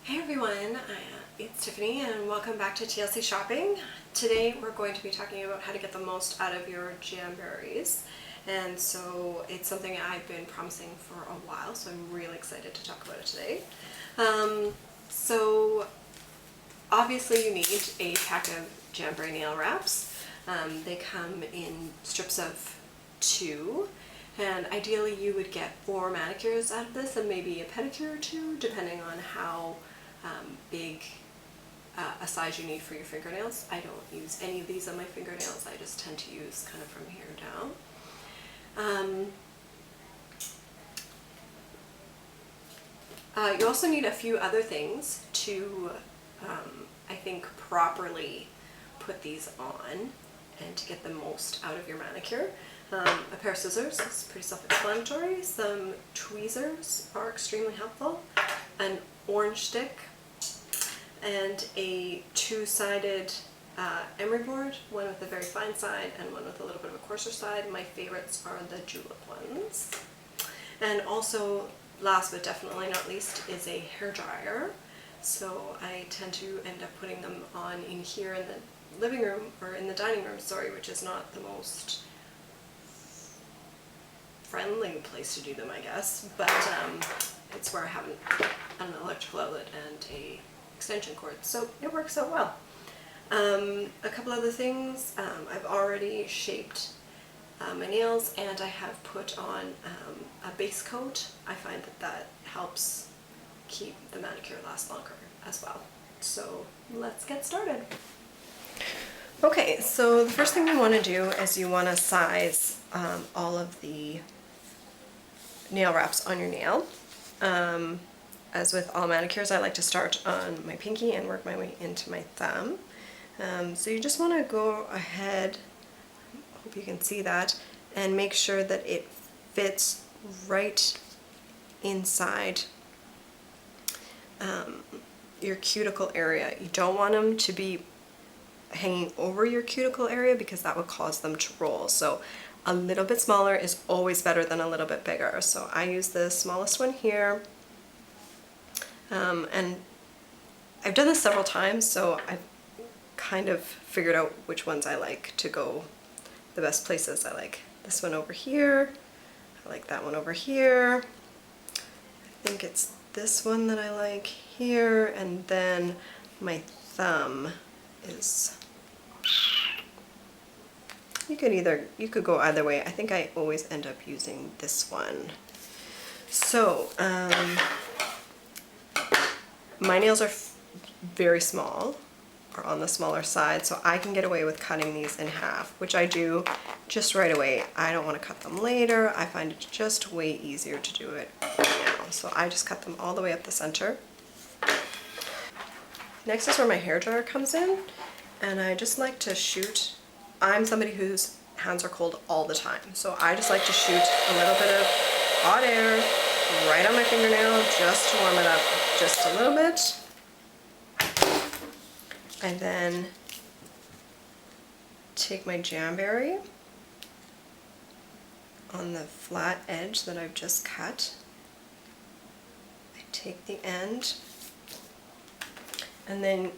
Hey everyone, it's Tiffany and welcome back to TLC Shopping. Today we're going to be talking about how to get the most out of your Jamberries. And so it's something I've been promising for a while, so I'm really excited to talk about it today. So obviously you need a pack of Jamberry nail wraps. They come in strips of 2. And ideally you would get 4 manicures out of this and maybe a pedicure or 2, depending on how big a size you need for your fingernails. I don't use any of these on my fingernails, I just tend to use kind of from here down. You also need a few other things to, I think, properly put these on and to get the most out of your manicure. A pair of scissors is pretty self-explanatory. Some tweezers are extremely helpful. An orange stick and a 2-sided emery board, one with a very fine side and one with a little bit of a coarser side. My favorites are the julep ones. And also, last but definitely not least, is a hair dryer. So I tend to end up putting them on in here in the living room, or in the dining room, sorry, which is not the most friendly place to do them, I guess, but it's where I have an electrical outlet and a extension cord, so it works out well. A couple other things, I've already shaped my nails and I have put on a base coat. I find that helps keep the manicure last longer as well. So let's get started. Okay, so the first thing you want to do is you want to size all of the nail wraps on your nail. As with all manicures, I like to start on my pinky and work my way into my thumb. So you just want to go ahead, hope you can see that, and make sure that it fits right inside your cuticle area. You don't want them to be hanging over your cuticle area because that would cause them to roll. So a little bit smaller is always better than a little bit bigger. So I use the smallest one here. And I've done this several times, so I've kind of figured out which ones I like to go the best places. I like this one over here. I like that one over here. I think it's this one that I like here, and then my thumb is, you could go either way. I think I always end up using this one. So my nails are very small, or on the smaller side, so I can get away with cutting these in half, which I do just right away. I don't want to cut them later. I find it just way easier to do it right now. So I just cut them all the way up the center. Next is where my hair dryer comes in, and I just like to shoot. I'm somebody whose hands are cold all the time, so I just like to shoot a little bit of hot air right on my fingernail just to warm it up just a little bit. And then take my Jamberry on the flat edge that I've just cut. I take the end, and then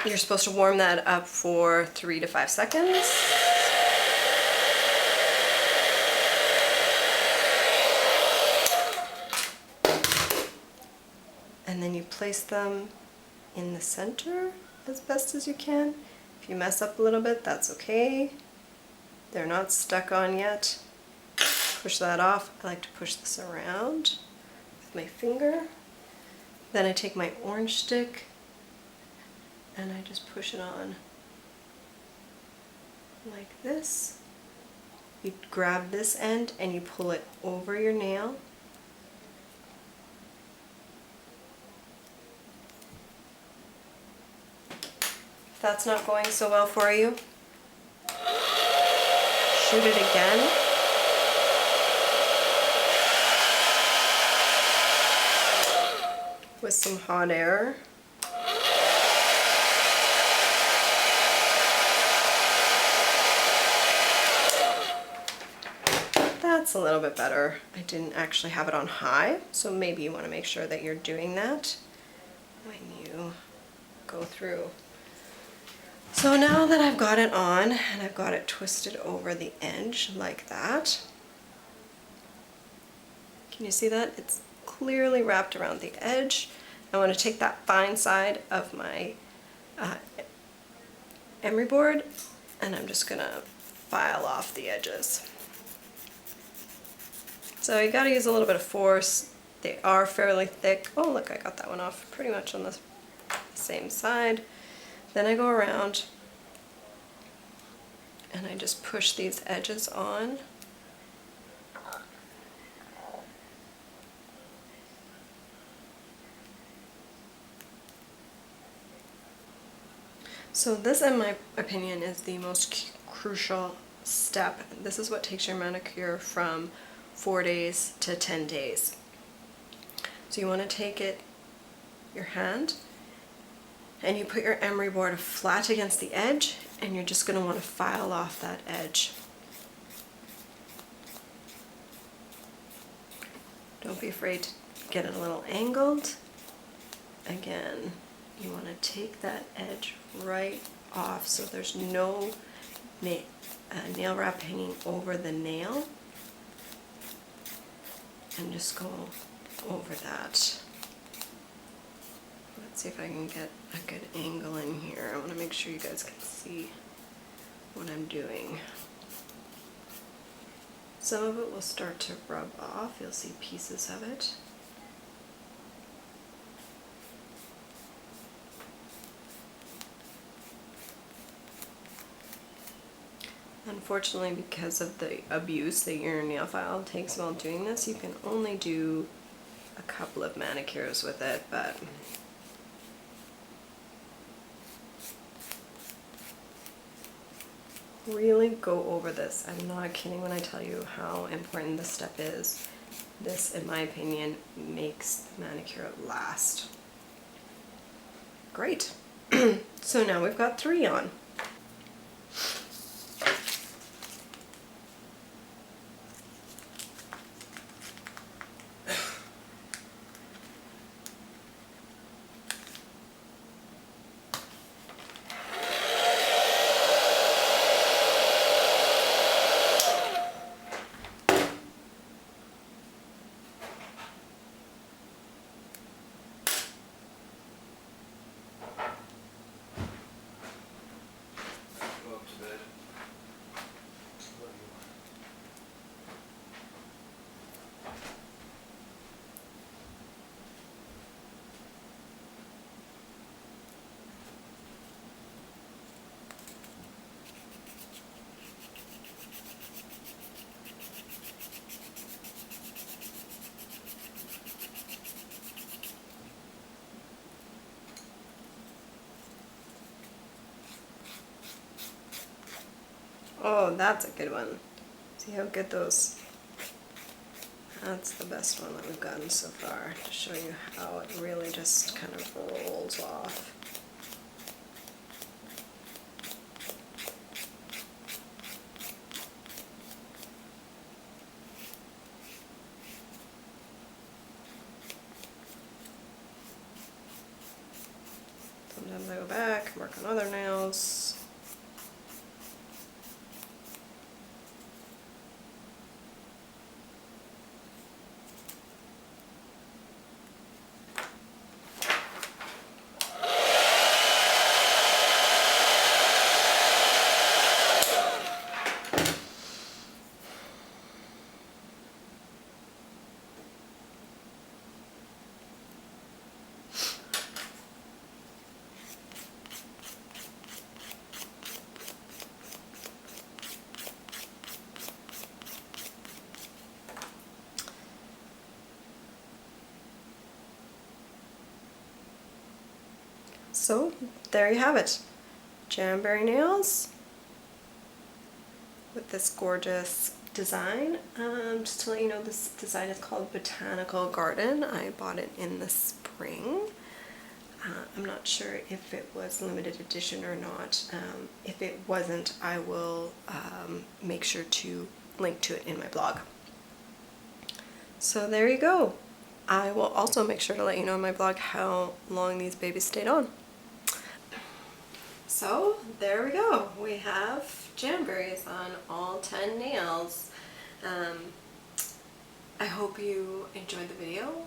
you're supposed to warm that up for 3 to 5 seconds. And then you place them in the center as best as you can. If you mess up a little bit, that's okay. They're not stuck on yet. Push that off. I like to push this around with my finger. Then I take my orange stick and I just push it on like this. You grab this end and you pull it over your nail. If that's not going so well for you, shoot it again. With some hot air. That's a little bit better. I didn't actually have it on high, so maybe you want to make sure that you're doing that. when you go through. So now that I've got it on and I've got it twisted over the edge like that, can you see that? It's clearly wrapped around the edge. I want to take that fine side of my emery board and I'm just gonna file off the edges. So you gotta use a little bit of force. They are fairly thick. Oh look, I got that one off pretty much on the same side. Then I go around and I just push these edges on. So this, in my opinion, is the most crucial step. This is what takes your manicure from 4 days to 10 days. So you want to take your hand, and you put your emery board flat against the edge, and you're just going to want to file off that edge. Don't be afraid to get it a little angled. Again, you want to take that edge right off so there's no nail wrap hanging over the nail, and just go over that. Let's see if I can get a good angle in here. I want to make sure you guys can see what I'm doing. Some of it will start to rub off. You'll see pieces of it. Unfortunately, because of the abuse that your nail file takes while doing this, you can only do a couple of manicures with it, but really go over this. I'm not kidding when I tell you how important this step is. This, in my opinion, makes the manicure last. Great. So now we've got 3 on. Oh, that's a good one. See how good those... That's the best one that we've gotten so far, to show you how it really just kind of rolls off. Sometimes I go back, work on other nails. So there you have it, Jamberry nails with this gorgeous design. Just to let you know, this design is called Botanical Garden. I bought it in the spring. I'm not sure if it was limited edition or not. If it wasn't, I will make sure to link to it in my blog. So there you go. I will also make sure to let you know in my blog how long these babies stayed on. So there we go. We have Jamberries on all 10 nails. I hope you enjoyed the video.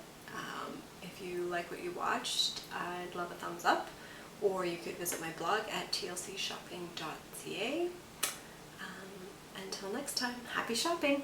If you like what you watched, I'd love a thumbs up, or you could visit my blog at tlcshopping.ca. Until next time, happy shopping!